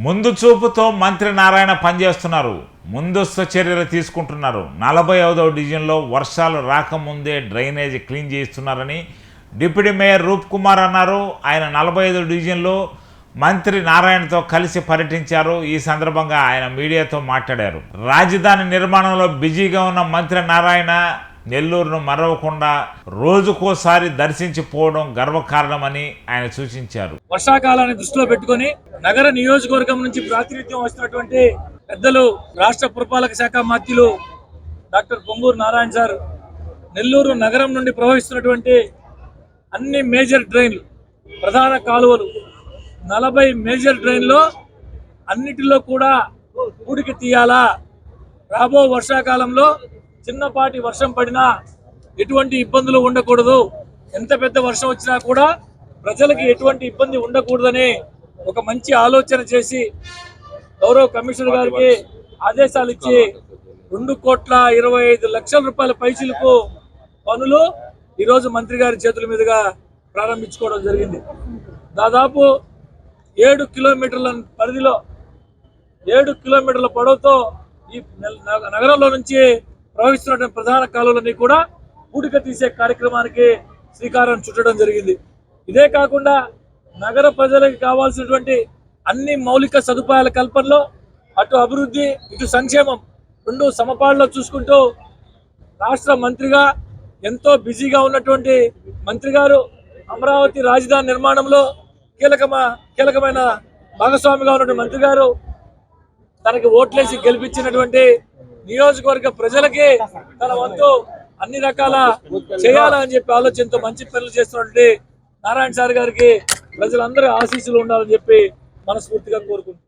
ముందు చూపుతో మంత్రి నారాయణ పనిచేస్తున్నారు. ముందస్తు చర్యలు తీసుకుంటున్నారు. 45వ డివిజన్లో వర్షాలు రాకముందే డ్రైనేజ్ క్లీన్ చేస్తున్నారని డిప్యూటీ మేయర్ రూప్ కుమార్ అన్నారు. ఆయన 45వ డివిజన్లో మంత్రి నారాయణతో కలిసి పర్యటించారు. ఈ సందర్భంగా ఆయన మీడియాతో మాట్లాడారు. రాజధాని నిర్మాణంలో బిజీగా ఉన్న మంత్రి నారాయణ నెల్లూరును మరవకుండా రోజుకోసారి దర్శించిపోవడం గర్వకారణమని ఆయన సూచించారు. వర్షాకాలాన్ని దృష్టిలో పెట్టుకుని నగర నియోజకవర్గం నుంచి ప్రాతినిధ్యం వస్తున్నటువంటి పెద్దలు రాష్ట్ర పురపాలక శాఖ మంత్రులు డాక్టర్ పొంగూరు నారాయణ సార్ నెల్లూరు నగరం నుండి ప్రవహిస్తున్నటువంటి అన్ని మేజర్ డ్రైన్లు, ప్రధాన కాలువలు 40 మేజర్ డ్రైన్లో అన్నిటిలో కూడా పూడికి తీయాలా. రాబో వర్షాకాలంలో చిన్నపాటి వర్షం పడినా ఎటువంటి ఇబ్బందులు ఉండకూడదు. ఎంత పెద్ద వర్షం వచ్చినా కూడా ప్రజలకి ఎటువంటి ఇబ్బంది ఉండకూడదని ఒక మంచి ఆలోచన చేసి గౌరవ కమిషనర్ గారికి ఆదేశాలు ఇచ్చి 2,25,00,000 రూపాయల పైసలకు పనులు ఈరోజు మంత్రి గారి చేతుల మీదుగా ప్రారంభించుకోవడం జరిగింది. దాదాపు 7 కిలోమీటర్ల పరిధిలో 7 కిలోమీటర్ల పొడవుతో ఈ నగరంలో నుంచి ప్రవహిస్తున్నటువంటి ప్రధాన కాలువలన్నీ కూడా పూడిక తీసే కార్యక్రమానికి శ్రీకారం చుట్టడం జరిగింది. ఇదే కాకుండా నగర ప్రజలకు కావాల్సినటువంటి అన్ని మౌలిక సదుపాయాల కల్పనలో అటు అభివృద్ధి ఇటు సంక్షేమం రెండు సమపాళ్ళలో చూసుకుంటూ రాష్ట్ర మంత్రిగా ఎంతో బిజీగా ఉన్నటువంటి మంత్రి గారు అమరావతి రాజధాని నిర్మాణంలో కీలకమైన భాగస్వామిగా ఉన్నటువంటి మంత్రి గారు తనకి ఓట్లేసి గెలిపించినటువంటి నియోజకవర్గ ప్రజలకి తన వంతు అన్ని రకాల చేయాలని చెప్పి ఆలోచనతో మంచి పనులు చేస్తున్నటువంటి నారాయణ సార్ గారికి ప్రజలందరూ ఆశీస్సులు ఉండాలని చెప్పి మనస్ఫూర్తిగా కోరుకుంటున్నాను.